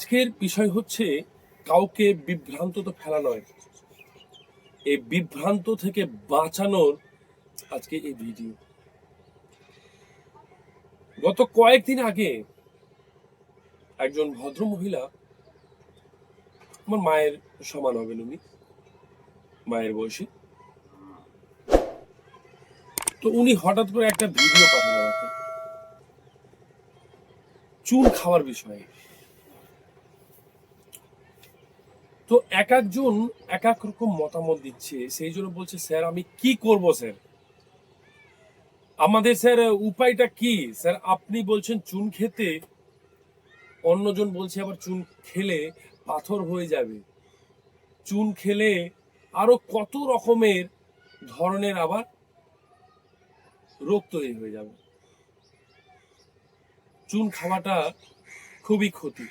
আজকের বিষয় হচ্ছে কাউকে বিভ্রান্ত তো ফেলা নয়, এই বিভ্রান্ত থেকে বাঁচানোর আজকে এই ভিডিও। গত কয়েকদিন আগে একজন ভদ্র মহিলা, আমার মায়ের সমান হবেন উনি, মায়ের বয়সী, তো উনি হঠাৎ করে একটা ভিডিও পাঠান আমাকে চুন খাওয়ার বিষয়ে। তো এক একজন এক এক রকম মতামত দিচ্ছে, সেই জন্য বলছে স্যার আমি কি করব স্যার, আমাদের স্যার উপায়টা কি স্যার? আপনি বলছেন চুন খেতে, অন্যজন বলছে আবার চুন খেলে পাথর হয়ে যাবে, চুন খেলে আরো কত রকমের ধরনের আবার রোগ তৈরি হয়ে যাবে, চুন খাওয়াটা খুবই ক্ষতি।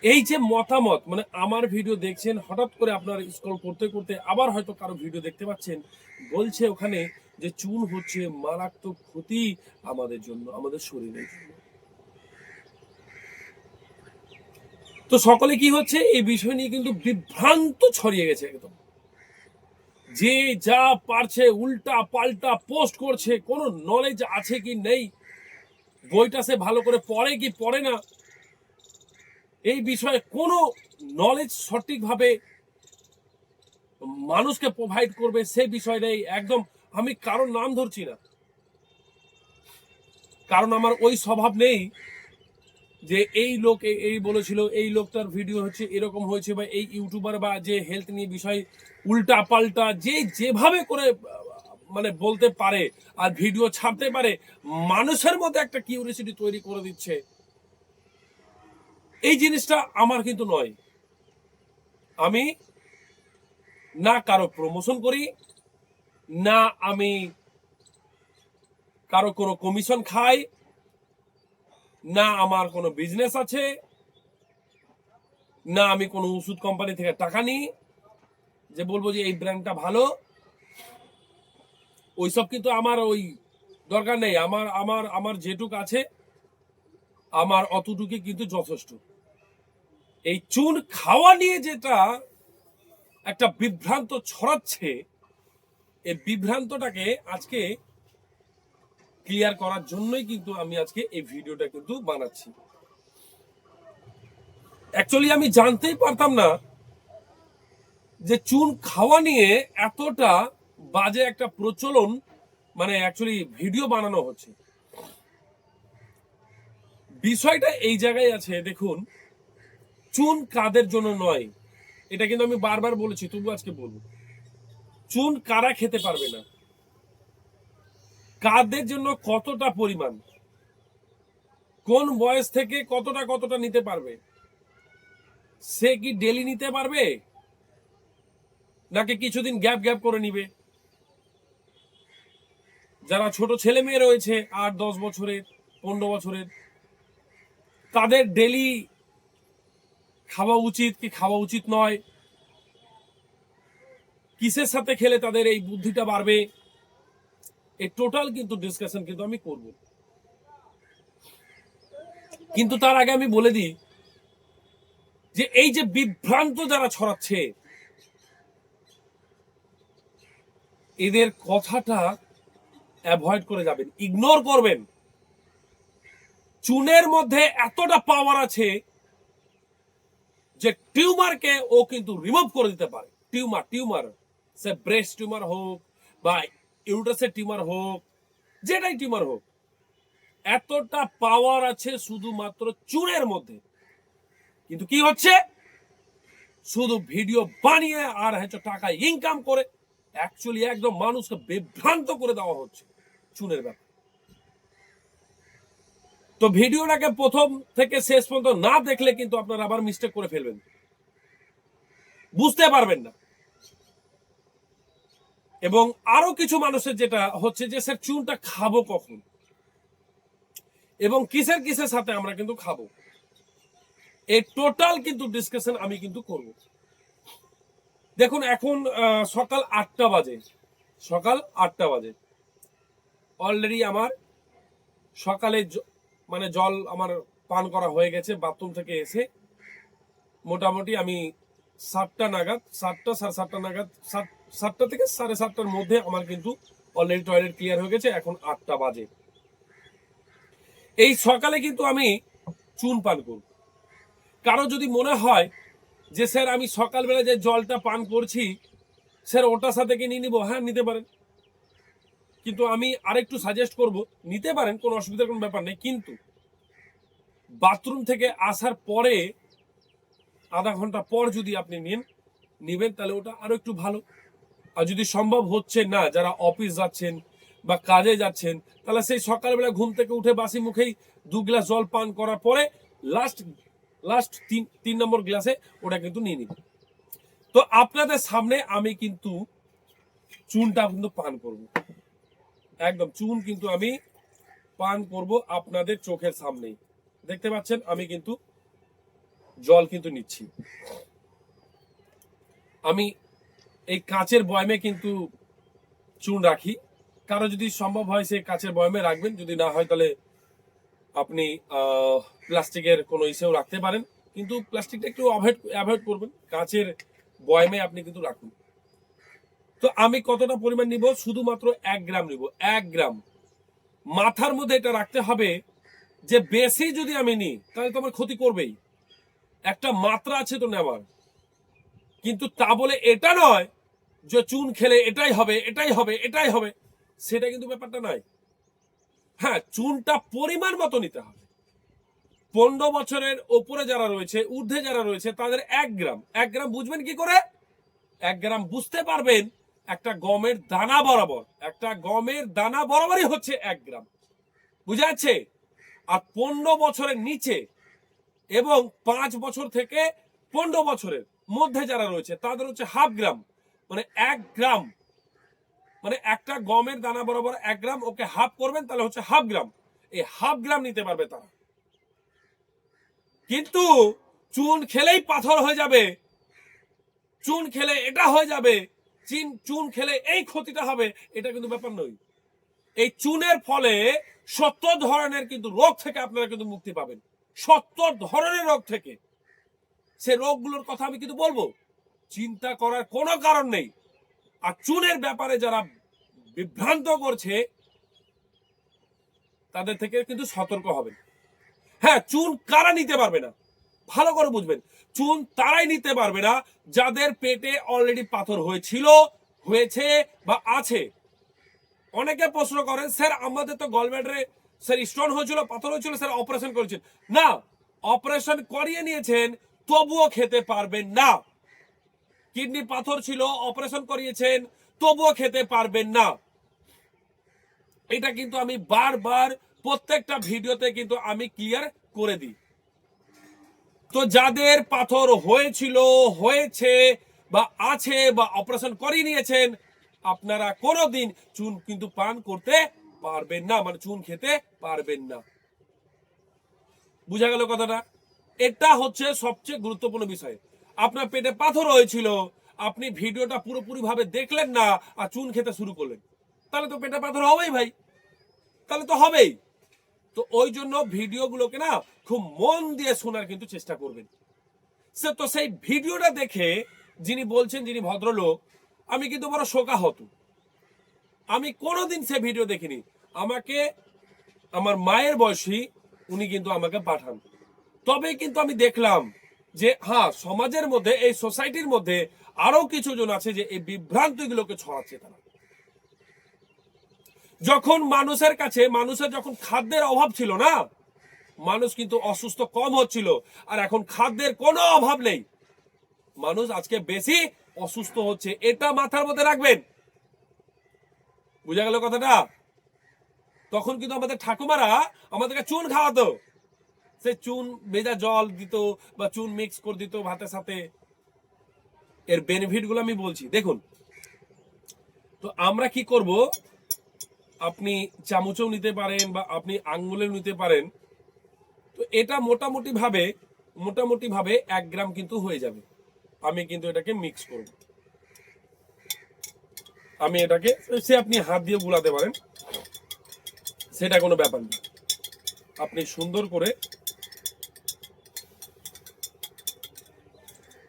এই যে মতামত, মানে আমার ভিডিও দেখছেন, হঠাৎ করে আপনার স্ক্রল করতে করতে আবার হয়তো কারো ভিডিও দেখতে পাচ্ছেন, বলছে ওখানে যে চুন হচ্ছে মারাত্মক ক্ষতি আমাদের জন্য, আমাদের শরীরের জন্য। তো সকলে কি হচ্ছে, এই বিষয় নিয়ে কিন্তু বিভ্রান্ত ছড়িয়ে গেছে একদম, যে যা পারছে উল্টা পাল্টা পোস্ট করছে, কোনো নলেজ আছে কি নেই, বইটা সে ভালো করে পড়ে কি পড়ে না, এই বিষয়ে কোনো নলেজ সঠিকভাবে মানুষকে প্রোভাইড করবে সে বিষয় নেই একদম। আমি কারোর নাম ধরছি না, কারণ আমার ওই স্বভাব নেই যে এই লোক এই বলেছিল, এই লোকটার ভিডিও হচ্ছে এরকম হয়েছে, বা এই ইউটিউবার বা যে হেলথ নিয়ে বিষয় উল্টা পাল্টা যে যেভাবে করে মানে বলতে পারে আর ভিডিও ছাড়তে পারে, মানুষের মধ্যে একটা কিউরিওসিটি তৈরি করে দিচ্ছে, এই জিনিসটা আমার কিন্তু নয়। আমি না কারো প্রমোশন করি, না আমি কারো কোনো কমিশন খাই, না আমার কোনো বিজনেস আছে, না আমি কোনো ওষুধ কোম্পানি থেকে টাকা নিই যে বলবো যে এই ব্র্যান্ডটা ভালো, ওইসব কিন্তু আমার ওই দরকার নেই। আমার আমার আমার যেটুক আছে আমার অতটুকু কিন্তু যথেষ্ট। এই চুন খাওয়া নিয়ে যেটা একটা বিভ্রান্ত ছড়াচ্ছে, এই বিভ্রান্তটাকে আজকে ক্লিয়ার করার জন্যই কিন্তু আমি আজকে এই ভিডিওটা কিন্তু বানাচ্ছি। অ্যাকচুয়ালি আমি জানতেই পারতাম না যে চুন খাওয়া নিয়ে এতটা বাজে একটা প্রচলন, মানে অ্যাকচুয়ালি ভিডিও বানানো হচ্ছে। বিষয়টা এই জায়গায় আছে, দেখুন, চুন কাদের জন্য নয় এটা কিন্তু আমি বারবার বলেছি, তবু আজকে বলবো, চুন কারা খেতে পারবে না, কাদের জন্য কতটা পরিমাণ, কোন বয়স থেকে কতটা কতটা নিতে পারবে, সে কি ডেলি নিতে পারবে নাকি কিছুদিন গ্যাপ গ্যাপ করে নিবে? যারা ছোট ছেলে মেয়ে রয়েছে 8-10 বছরের, 15 বছরের, তাদের ডেলি খাওয়া উচিত কি খাওয়া উচিত নয়, কিসের সাথে খেলে তাদের এই বুদ্ধিটা বাড়বে, এই টোটাল কিন্তু ডিসকাশন কিন্তু আমি করব। কিন্তু তার আগে আমি বলে দিই যে এই যে বিভ্রান্ত যারা ছড়াচ্ছে, এদের কথাটা অ্যাভয়েড করে যাবেন, ইগনোর করবেন। চুনের মধ্যে এতটা পাওয়ার আছে যে টিউমারকে ও কিন্তু রিমুভ করে দিতে পারে। টিউমার সে ব্রেস্ট টিউমার হোক বা ইউটারাসের টিউমার হোক, যেটাই টিউমার হোক, এতটা পাওয়ার আছে শুধুমাত্র চুনের মধ্যে। কিন্তু কি হচ্ছে, শুধু ভিডিও বানিয়ে আর হচ্ছে টাকা ইনকাম করে অ্যাকচুয়ালি একদম মানুষকে বিভ্রান্ত করে দেওয়া হচ্ছে চুনের ব্যাপারে। তো ভিডিওটাকে প্রথম থেকে শেষ পর্যন্ত না দেখলে কিন্তু আপনারা আবার মিস্টেক করে ফেলবেন, বুঝতে পারবেন না। এবং আরো কিছু মানুষের যেটা হচ্ছে যে স্যার চুনটা খাবো কখন এবং কিসের কিসের সাথে আমরা কিন্তু খাবো, এই টোটাল কিন্তু ডিসকাশন আমি কিন্তু করব। দেখুন, এখন সকাল 8টা বাজে, সকাল 8টা বাজে, অলরেডি আমার সকালে মানে জল আমার পান করা হয়ে গেছে বাথরুম থেকে এসে। মোটামুটি আমি 7টা নাগাদ, 7টা 7:30 নাগাদ, 7টা থেকে 7:30টার মধ্যে আমার কিন্তু অলরেডি টয়লেট ক্লিয়ার হয়ে গেছে। এখন 8টা বাজে। এই সকালে কিন্তু আমি চুন পান করব। কারো যদি মনে হয় যে স্যার আমি সকালবেলা যে জলটা পান করছি স্যার ওটার সাথে কি নিয়ে নিবো, হ্যাঁ নিতে পারেন, কিন্তু আমি আরেকটু সাজেস্ট করব, নিতে পারেন, কোনো অসুবিধার কোনো ব্যাপার নেই, কিন্তু বাথরুম থেকে আসার পরে আধা ঘন্টা পর যদি আপনি নিবেন তাহলে ওটা আরো একটু ভালো। আর যদি সম্ভব হচ্ছে না, যারা অফিস যাচ্ছেন বা কাজে যাচ্ছেন, তাহলে সেই সকালবেলা ঘুম থেকে উঠে বাসি মুখেই 2 গ্লাস জল পান করার পরে লাস্ট 3 নম্বর গ্লাসে ওটা কিন্তু নিয়ে নিবেন। তো আপনাদের সামনে আমি কিন্তু চুনটা কিন্তু পান করব, একদম চুন কিন্তু আমি পান করব আপনাদের চোখের সামনেই। দেখতে পাচ্ছেন আমি কিন্তু জল কিন্তু নিচ্ছি। আমি এই কাচের বয়ামে কিন্তু চুন রাখি, কারো যদি সম্ভব হয় সে কাচের বয়ামে রাখবেন, যদি না হয় তাহলে আপনি প্লাস্টিকের কোনো ইসেও রাখতে পারেন, কিন্তু প্লাস্টিকটা একটু অ্যাভয়েড করবেন, কাচের বয়ামে আপনি কিন্তু রাখুন। তো আমি কতটা পরিমাণ নিব, শুধুমাত্র 1 গ্রাম নিব, 1 গ্রাম। মাথার মধ্যে এটা রাখতে হবে যে বেশি যদি আমি নিই তাহলে তো আমার ক্ষতি করবেই, একটা মাত্রা আছে তো নেওয়ার, কিন্তু তা বলে এটা নয় যে চুন খেলে এটাই হবে এটাই হবে এটাই হবে, সেটা কিন্তু ব্যাপারটা নয়। হ্যাঁ, চুনটা পরিমাণ মতো নিতে হবে। 15 বছরের ওপরে যারা রয়েছে, ঊর্ধ্বে যারা রয়েছে, তাদের 1 গ্রাম। 1 গ্রাম বুঝবেন কি করে? 1 গ্রাম বুঝতে পারবেন একটা গমের দানা বরাবর, একটা গমের দানা বরাবরই হচ্ছে 1 গ্রাম, বুঝা যাচ্ছে? আর 15 বছরের নিচে এবং 5 বছর থেকে 15 বছরের মধ্যে যারা রয়েছে তাদের হচ্ছে 1/2 গ্রাম, মানে 1 গ্রাম, মানে একটা গমের দানা বরাবর 1 গ্রাম, ওকে হাফ করবেন তাহলে হচ্ছে 1/2 গ্রাম। এই 1/2 গ্রাম নিতে পারবে তারা। কিন্তু চুন খেলেই পাথর হয়ে যাবে, চুন খেলে এটা হয়ে যাবে, চুন খেলে এই ক্ষতিটা হবে, এটা কিন্তু ব্যাপার নয়। এই চুনের ফলে 70 ধরনের কিন্তু রোগ থেকে আপনারা কিন্তু মুক্তি পাবেন, 70 ধরনের রোগ থেকে। সে রোগগুলোর কথা আমি কিন্তু বলবো, চিন্তা করার কোনো কারণ নেই। আর চুনের ব্যাপারে যারা বিভ্রান্ত করছে তাদের থেকে কিন্তু সতর্ক হবেন। হ্যাঁ, চুন কারা নিতে পারবে না, ভালো করে বুঝবেন, চুন তারাই নিতে পারবে না যাদের পেটে অলরেডি পাথর হয়েছিল, হয়েছে বা আছে। অনেকে প্রশ্ন করেন স্যার আমাদের তো গলব্লাডারে স্যার স্টোন হয়েছিল, পাথর হয়েছিল, স্যার অপারেশন করেছেন। না, অপারেশন করিয়ে নিয়েছেন তবুও খেতে পারবেন না। কিডনি পাথর ছিল, অপারেশন করিয়েছেন, তবুও খেতে পারবেন না। এটা কিন্তু আমি বারবার প্রত্যেকটা ভিডিওতে কিন্তু আমি ক্লিয়ার করে দিই। তো যাদের পাথর হয়েছিল, হয়েছে বা আছে বা অপারেশন করিয়ে নিয়েছেন, আপনারা কোনোদিন চুন কিন্তু পান করতে পারবেন না, মানে চুন খেতে পারবেন না। বুঝা গেল কথাটা? এটা হচ্ছে সবচেয়ে গুরুত্বপূর্ণ বিষয়। আপনার পেটে পাথর হয়েছিল, আপনি ভিডিওটা পুরোপুরি ভাবে দেখলেন না আর চুন খেতে শুরু করলেন, তাহলে তো পেটে পাথর হবেই ভাই, তাহলে তো হবেই। তো ওই জন্য ভিডিওগুলোকে না খুব মন দিয়ে শোনার কিন্তু চেষ্টা করবেন। তো সেই ভিডিওটা দেখে যিনি বলছেন, যিনি ভদ্রলোক, আমি কিন্তু বড় শোকাহত। আমি কোনোদিন সে ভিডিও দেখিনি, আমাকে আমার মায়ের বয়সী উনি কিন্তু আমাকে পাঠান, তবে কিন্তু আমি দেখলাম যে হ্যাঁ, সমাজের মধ্যে, এই সোসাইটির মধ্যে আরো কিছু জন আছে যে এই বিভ্রান্তিগুলোকে ছড়াচ্ছে। তারা যখন মানুষের কাছে, মানুষের যখন খাদ্যের অভাব ছিল না, মানুষ কিন্তু অসুস্থ কম হচ্ছিল, আর এখন খাদ্যের কোনো অভাব নেই, মানুষ আজকে বেশি অসুস্থ হচ্ছে। এটা মাথার মধ্যে রাখবেন, বুঝা গেল কথাটা? তখন কিন্তু আমাদের ঠাকুমারা আমাদেরকে চুন খাওয়াতো, সে চুন ভেজা জল দিত বা চুন মিক্স করে দিত ভাতের সাথে। এর বেনিফিট গুলো আমি বলছি, দেখুন। তো আমরা কি করব, আপনি চামচেও নিতে পারেন বা আপনি আঙ্গুলেও নিতে পারেন। তো এটা মোটামুটি ভাবে 1 গ্রাম কিন্তু হয়ে যাবে। আমি কিন্তু এটাকে মিক্স করব, আমি এটাকে, সে আপনি হাত দিয়ে গুলাতে পারেন, সেটা কোনো ব্যাপার না। আপনি সুন্দর করে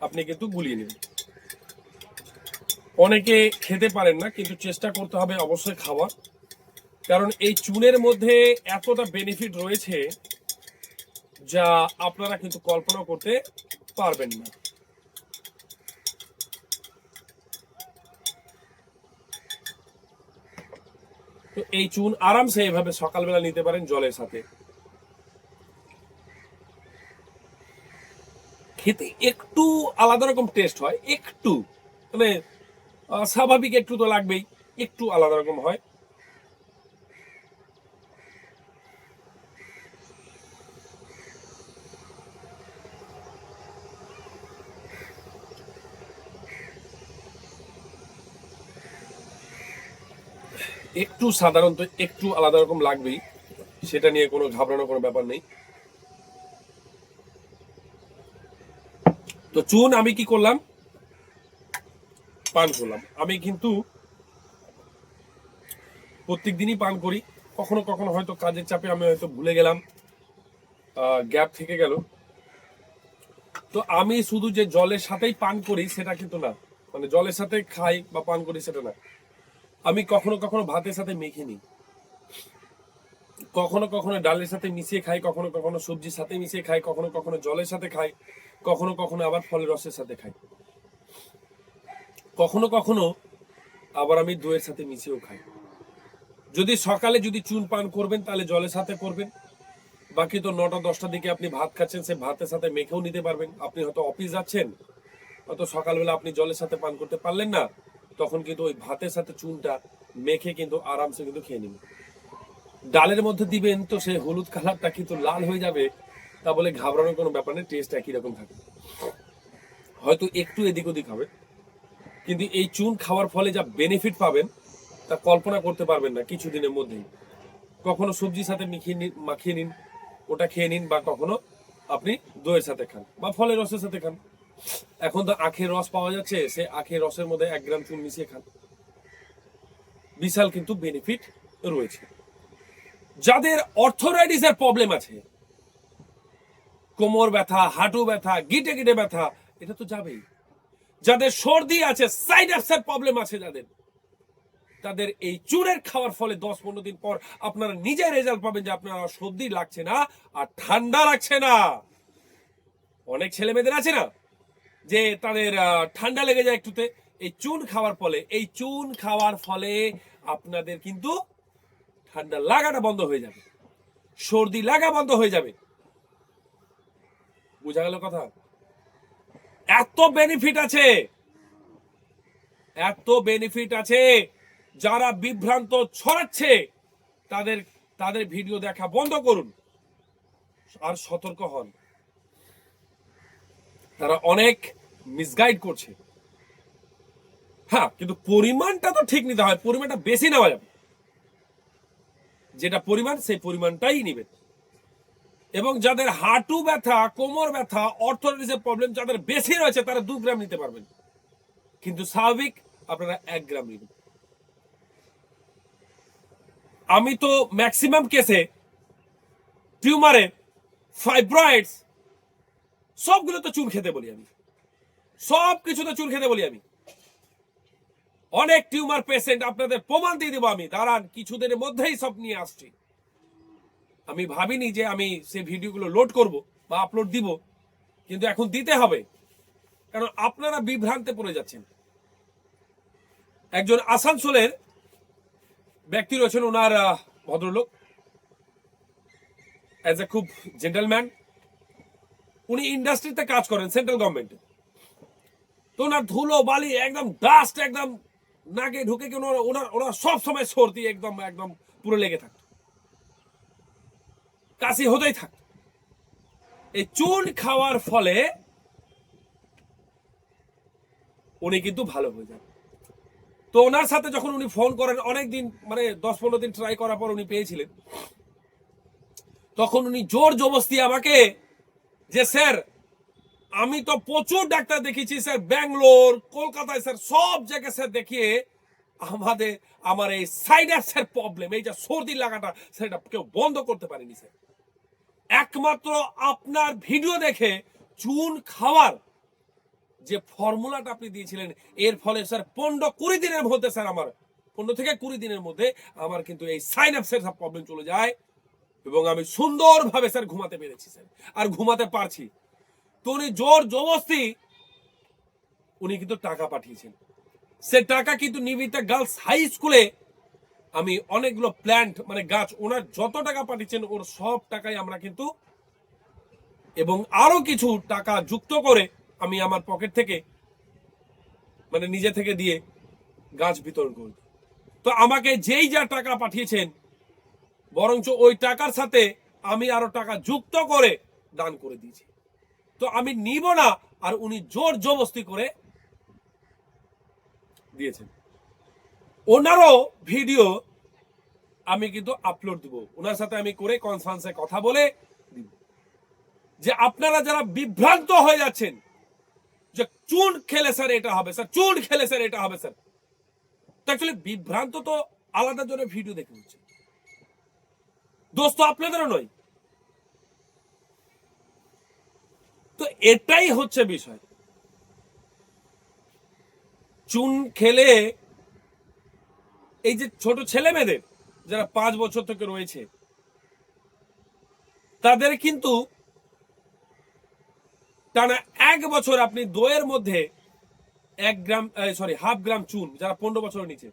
আপনি কিন্তু গুলিয়ে নেবেন। অনেকে খেতে পারেন না, কিন্তু চেষ্টা করতে হবে অবশ্যই খাওয়ার, কারণ এই চুনের মধ্যে এতটা বেনিফিট রয়েছে যা আপনারা কিন্তু কল্পনা করতে পারবেন না। তো এই চুন আরামসে এইভাবে সকালবেলা নিতে পারেন জলের সাথে। খেতে একটু আলাদা রকম টেস্ট হয়, একটু মানে স্বাভাবিক একটু তো লাগবেই, একটু আলাদা রকম হয়। একটু সাধারণত একটু আলাদা রকম লাগবেই, সেটা নিয়ে কোনো ঘাবড়ানোর কোনো ব্যাপার নেই। তো চুন আমি কি করলাম, পান করলাম। আমি কিন্তু প্রত্যেক দিনই পান করি, কখনো কখনো হয়তো কাজের চাপে আমি হয়তো ভুলে গেলাম, গ্যাপ থেকে গেল। তো আমি শুধু যে জলের সাথেই পান করি সেটা কিন্তু না, মানে জলের সাথে খাই বা পান করি সেটা না। আমি কখনো কখনো ভাতের সাথে মেখে নিই, কখনো কখনো ডালের সাথে মিশিয়ে খাই, কখনো কখনো সবজির সাথে মিশিয়ে খাই, কখনো কখনো জলের সাথে খাই, কখনো কখনো আবার ফলের রসের সাথে খাই, কখনো কখনো আবার আমি দইয়ের সাথে মিশিয়েও খাই। যদি সকালে যদি চুন পান করবেন তাহলে জলের সাথে করবেন, বাকি তো 9টা-10টার দিকে আপনি ভাত খাচ্ছেন, সে ভাতের সাথে মেখেও নিতে পারবেন। আপনি হয়তো অফিস যাচ্ছেন, হয়তো সকালবেলা আপনি জলের সাথে পান করতে পারলেন না, তখন কিন্তু ওই ভাতের সাথে চুনটা মেখে কিন্তু আরামসে কিন্তু খেয়ে নিন। ডালের মধ্যে দিবেন তো সেই হলুদ কালারটা কিন্তু লাল হয়ে যাবে, তা বলে ঘাবড়ানোর কোনো ব্যাপার নেই, টেস্ট একই রকম থাকে, হয়তো একটু এদিক ওদিক হবে, কিন্তু এই চুন খাওয়ার ফলে যা বেনিফিট পাবেন তা কল্পনা করতে পারবেন না কিছুদিনের মধ্যেই। কখনো সবজির সাথে মাখিয়ে নিন, ওটা খেয়ে নিন, বা কখনো আপনি দইয়ের সাথে খান বা ফলের রসের সাথে খান। এখন তো আখের রস পাওয়া যাচ্ছে, সে আখের রসের মধ্যে 1 গ্রাম চুন মিশিয়ে খান, বিশাল কিন্তু বেনিফিট রয়েছে। যাদের অর্থোরাইটিসের প্রবলেম আছে, কোমর ব্যথা, হাঁটু ব্যথা, গিটে গিটে ব্যথা, এটা তো যাবেই। যাদের সর্দি আছে, সাইনাসের প্রবলেম আছে, তাদের এই চুনের খাওয়ার ফলে 10-15 দিন পর আপনারা নিজে রেজাল্ট পাবেন যে আপনারা সর্দি লাগছে না আর ঠান্ডা লাগছে না। অনেক ছেলে মেয়েদের আছে না যে তাদের ঠান্ডা লেগে যায় একটুতে, এই চুন খাওয়ার ফলে, এই চুন খাওয়ার ফলে আপনাদের কিন্তু ঠান্ডা লাগাটা বন্ধ হয়ে যাবে, সর্দি লাগা বন্ধ হয়ে যাবে। বোঝা গেল কথা? এত বেনিফিট আছে, এত বেনিফিট আছে। যারা বিভ্রান্ত ছড়াচ্ছে তাদের তাদের ভিডিও দেখা বন্ধ করুন আর সতর্ক হন, তারা অনেক মিসগাইড করছে। হ্যাঁ, কিন্তু পরিমাণটা তো ঠিক নিতে হয়, পরিমাণটা বেশি নেওয়া যাবে, যেটা পরিমাণ সেই পরিমাণটাই নেবেন। এবং যাদের হাঁটু ব্যথা, কোমর ব্যথা, অর্থোরাইটিসের প্রবলেম যাদের বেশি রয়েছে তারা 2 গ্রাম নিতে পারবেন, কিন্তু স্বাভাবিক আপনারা 1 গ্রাম নেবেন। আমি তো ম্যাক্সিমাম কেসে টিউমারে, ফাইব্রয়েডস, সবগুলো তো চুন খেতে বলি আমি, সব কিছুতে চুন খেতে বলি আমি। অনেক টিউমার পেশেন্ট আপনাদের প্রমাণ দিয়ে দেবো আমি, দাঁড়ান কিছুদিনের মধ্যেই সব নিয়ে আসছি। আমি ভাবিনি যে আমি সেই ভিডিওগুলো লোড করব বা আপলোড দিব, কিন্তু এখন দিতে হবে, কারণ আপনারা বিভ্রান্তে পড়ে যাচ্ছেন। একজন আসানসোলের ব্যক্তি রয়েছেন, ওনার ভদ্রলোক, অ্যাজ এ খুব জেন্টলম্যান, উনি ইন্ডাস্ট্রিতে কাজ করেন, সেন্ট্রাল গভর্নমেন্টে। তো ওনার ধুলো বালি একদম ডাস্ট একদম নাকে ঢুকে কেন, ওনার সব সময় সর্দি একদম একদম পুরো লেগে থাকতো, কাশি হতেই থাকতো। এই চুন খাওয়ার ফলে উনি কিন্তু ভালো হয়ে যান। তো ওনার সাথে যখন উনি ফোন করেন, অনেকদিন মানে 10-15 দিন ট্রাই করার পর উনি পেয়েছিলেন, তখন উনি জোর জবরদস্তি আমাকে যে স্যার আমি তো প্রচুর ডাক্তার দেখিয়েছি স্যার, ব্যাঙ্গালোর, কলকাতায় স্যার, সব জায়গায় স্যার দেখিয়ে আমার এই সাইনাসের প্রবলেম, এই যে সর্দি লাগাটা, সেটা কেউ বন্ধ করতে পারেনি স্যার। একমাত্র আপনার ভিডিও দেখে চুন খাওয়ার যে ফর্মুলাটা আপনি দিয়েছিলেন, এর ফলে স্যার 15-20 দিনের মধ্যে স্যার আমার 15 থেকে 20 দিনের মধ্যে আমার কিন্তু এই সাইনাপসের সব প্রবলেম চলে যায় এবং আমি সুন্দরভাবে স্যার ঘুমাতে পেরেছি স্যার, আর ঘুমাতে পারছি। তো উনি জোর জবরদস্তি উনি কিন্তু টাকা পাঠিয়েছেন। সে টাকা কিন্তু নিবিতা গার্লস হাই স্কুলে আমি অনেকগুলো প্ল্যান্ট মানে গাছ, ওনার যত টাকা পাঠিয়েছেন ওর সব টাকাই আমরা কিন্তু এবং আরো কিছু টাকা যুক্ত করে আমি আমার পকেট থেকে মানে নিজে থেকে দিয়ে গাছ বিতরণ করি। তো আমাকে যেই যা টাকা পাঠিয়েছেন বরঞ্চ ওই টাকার সাথে আমি আরো টাকা যুক্ত করে দান করে দিয়েছি। তো আমি নিব না, আর উনি জোর জবরদস্তি করে দিয়েছেন। ওনারও ভিডিও আমি কিন্তু আপলোড দিব, ওনার সাথে আমি করে কনফারেন্সে কথা বলে দিব যে আপনারা যারা বিভ্রান্ত হয়ে যাচ্ছেন যে চুন খেলে স্যার এটা হবে, স্যার চুন খেলে স্যার এটা হবে স্যার, তো অ্যাকচুয়ালি বিভ্রান্ত তো আলাদা জন্য ভিডিও দেখে হচ্ছে, দোষ তো আপনাদেরও নয়। তো এটাই হচ্ছে বিষয়। চুন খেলে এই যে ছোট ছেলে মেয়েদের যারা 5 বছর থেকে রয়েছে তাদের কিন্তু টানা 1 বছর আপনি দইয়ের মধ্যে 1 গ্রাম হাফ গ্রাম চুন, যারা 15 বছরের নিচে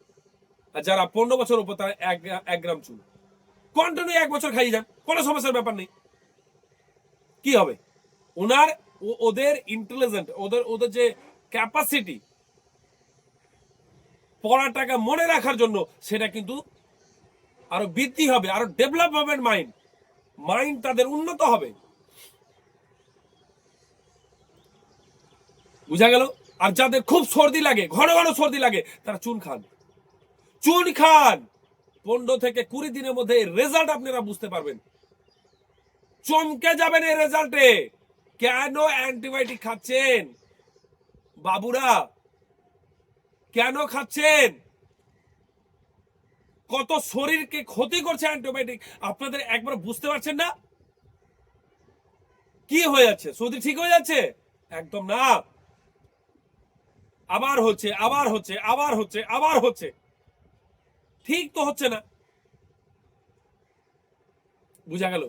আর যারা 15 বছর উপর তারা 1 গ্রাম চুন কন্টিনিউ 1 বছর খাইয়ে যান, কোনো সমস্যার ব্যাপার নেই। কি হবে? ওদের ইন্টেলিজেন্ট, ওদের যে ক্যাপাসিটি পড়াটাকে মনে রাখার জন্য সেটা কিন্তু আরো বৃদ্ধি হবে, আরো ডেভেলপ হবে, মাইন্ড তাদের উন্নত হবে। বুঝা গেল? আর যাদের খুব সর্দি লাগে, ঘন ঘন সর্দি লাগে, তারা চুন খান। 15 থেকে 20 দিনের মধ্যে রেজাল্ট আপনারা বুঝতে পারবেন, চমকে যাবেন এই রেজাল্টে। কেন অ্যান্টিবায়োটিক খাচ্ছেন বাবুরা? কেন খাচ্ছেন? কত শরীরকে ক্ষতি করছে অ্যান্টিবায়োটিক, আপনাদের একবার বুঝতে পারছেন না? কি হয়ে যাচ্ছে? সর্দি ঠিক হয়ে যাচ্ছে? একদম না, আবার হচ্ছে, আবার হচ্ছে, আবার হচ্ছে, আবার হচ্ছে, ঠিক তো হচ্ছে না। বুঝা গেল?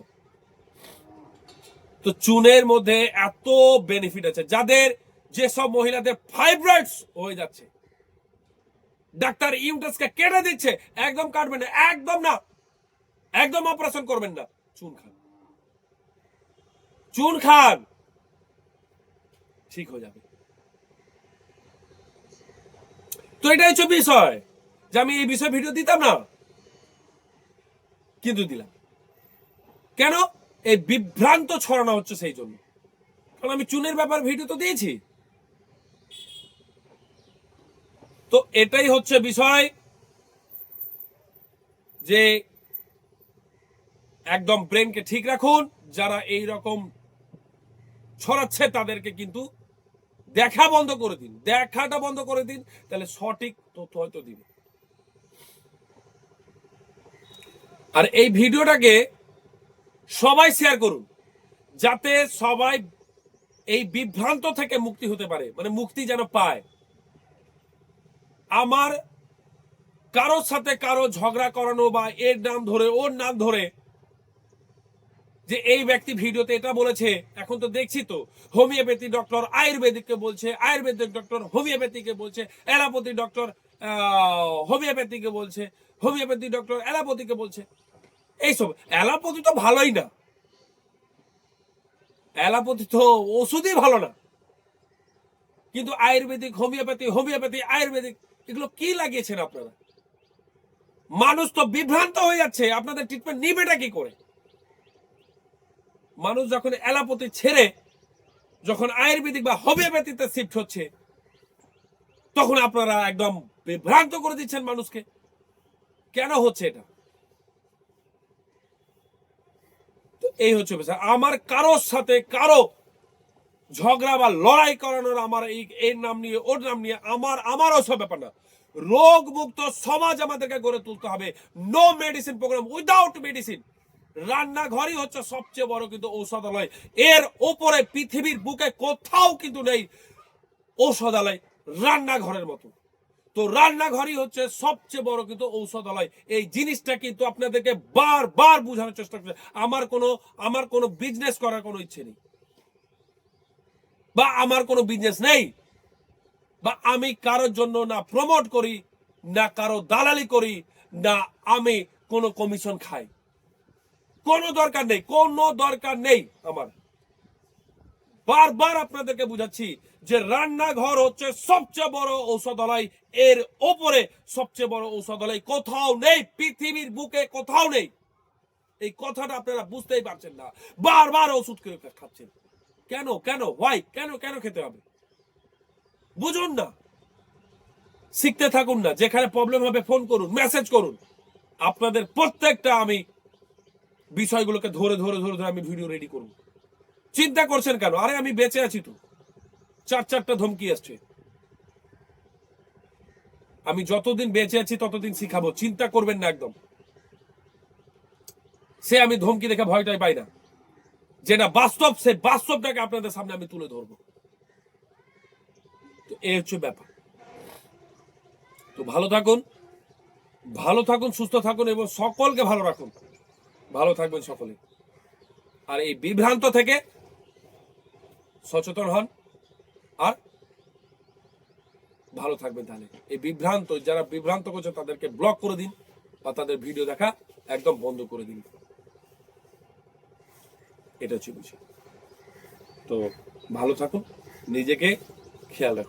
তো চুনের মধ্যে এত বেনিফিট আছে। যাদের যেসব মহিলাদের ফাইব্রয়েডস হয়ে যাচ্ছে, ডাক্তার ইউটারাসকে কেটে দিচ্ছে, একদম কাটবেন না, একদম না, একদম অপারেশন করবেন না, চুন খান, চুন খান, ঠিক হয়ে যাবে। তো এটাই হচ্ছে বিষয় যে আমি এই বিষয়ে ভিডিও দিতাম না, কিন্তু দিলাম। কেন? এই বিভ্রান্ত ছড়ানো হচ্ছে সেই জন্য, কারণ আমি চুনের ব্যাপার ভিডিও তো দিয়েছি। তো এটাই হচ্ছে বিষয় যে একদম ব্রেনকে ঠিক রাখুন। যারা এই রকম ছড়াচ্ছে তাদেরকে কিন্তু দেখা বন্ধ করে দিন, দেখাটা বন্ধ করে দিন, তাহলে সঠিক তথ্য হয়তো দিবে। আর এই ভিডিওটাকে সবাই শেয়ার করুন, যাতে সবাই এই বিভ্রান্ত থেকে মুক্তি হতে পারে, মানে মুক্তি যেন পায়। আমার কারোর সাথে কারো ঝগড়া করানো বা এর নাম ধরে ওর নাম ধরে যে এই ব্যক্তি ভিডিওতে এটা বলেছে, এখন তো দেখছি তো হোমিওপ্যাথি ডক্টর আয়ুর্বেদিককে বলছে, আয়ুর্বেদিক ডক্টর হোমিওপ্যাথিকে বলছে, অ্যালোপ্যাথি ডক্টর হোমিওপ্যাথিকে বলছে, হোমিওপ্যাথি ডক্টর অ্যালোপ্যাথিকে বলছে। এইসব অ্যালোপ্যাথি তো ভালোই না, অ্যালোপ্যাথি তো ওষুধই ভালো না, কিন্তু আয়ুর্বেদিক, হোমিওপ্যাথি, হোমিওপ্যাথি, আয়ুর্বেদিক, এগুলো কি লাগিয়েছেন আপনারা? মানুষ তো বিভ্রান্ত হয়ে যাচ্ছে, আপনাদের ট্রিটমেন্ট নিবেটা কি করে? মানুষ যখন অ্যালোপ্যাথি ছেড়ে যখন আয়ুর্বেদিক বা হোমিওপ্যাথিতে শিফট হচ্ছে, তখন আপনারা একদম বিভ্রান্ত করে দিচ্ছেন মানুষকে। কেন হচ্ছে এটা? তো এই হচ্ছে বিষয়। আমার কারোর সাথে কারো ঝগড়া বা লড়াই করানোর, আমার এর নাম নিয়ে ওর নাম নিয়ে আমার ওসব ব্যাপার না। রোগ মুক্ত সমাজ আমাদেরকে গড়ে তুলতে হবে। No medicine program, without medicine. রান্নাঘরই হচ্ছে সবচেয়ে বড় কিন্তু ঔষধালয়, এর ওপরে পৃথিবীর বুকে কোথাও কিন্তু নেই। ঔষধালয় রান্নাঘরের মতো। তো রান্নাঘরই হচ্ছে সবচেয়ে বড় কিন্তু ঔষধালয়। এই জিনিসটা কিন্তু আপনাদেরকে বারবার বোঝানোর চেষ্টা করছে। আমার কোনো বিজনেস করার কোনো ইচ্ছে নেই, বা আমার কোনো বিজনেস নেই, বা আমি কারোর জন্য না প্রমোট করি, না কারো দালালি করি, না আমি কোনো কমিশন খাই। কোনো দরকার নেই, কোনো দরকার নেই আমার। বারবার আপনাদেরকে বুঝাচ্ছি যে রান্নাঘর হচ্ছে সবচেয়ে বড় ঔষধালয়, এর ওপরে সবচেয়ে বড় ঔষধালয় কোথাও নেই, পৃথিবীর বুকে কোথাও নেই। এই কথাটা আপনারা বুঝতেই পারছেন না, বারবার ওষুধ খাচ্ছেন। কেন কেন হোয়াই, কেন কেন খেতে হবে? বুঝুন না, শিখতে থাকুন না। যেখানে প্রবলেম হবে ফোন করুন, মেসেজ করুন। আপনাদের প্রত্যেকটা আমি বিষয়গুলোকে ধরে ধরে ধরে ধরে আমি ভিডিও রেডি করব। চিন্তা করছেন কেন? আরে আমি বেঁচে আছি তো, চারটা ধমকি আসছে। আমি যতদিন বেঁচে আছি ততদিন শিখাবো, চিন্তা করবেন না একদম। সে আমি ধমকি দেখে ভয়টাই পাই না, যেটা বাস্তব সে বাস্তবটাকে আপনাদের সামনে আমি তুলে ধরবো। তো এই হচ্ছে ব্যাপার। তো ভালো থাকুন, ভালো থাকুন, সুস্থ থাকুন এবং সকলকে ভালো রাখুন। ভালো থাকবেন সকলে। আর এই বিভ্রান্ত থেকে সচেতন হন, আর ভালো থাকবেন। তাহলে এই বিভ্রান্ত, যারা বিভ্রান্ত করছে তাদেরকে ব্লক করে দিন, বা তাদের ভিডিও দেখা একদম বন্ধ করে দিন। এটা হচ্ছে বিষয়। তো ভালো থাকুন, নিজেকে খেয়াল রাখুন।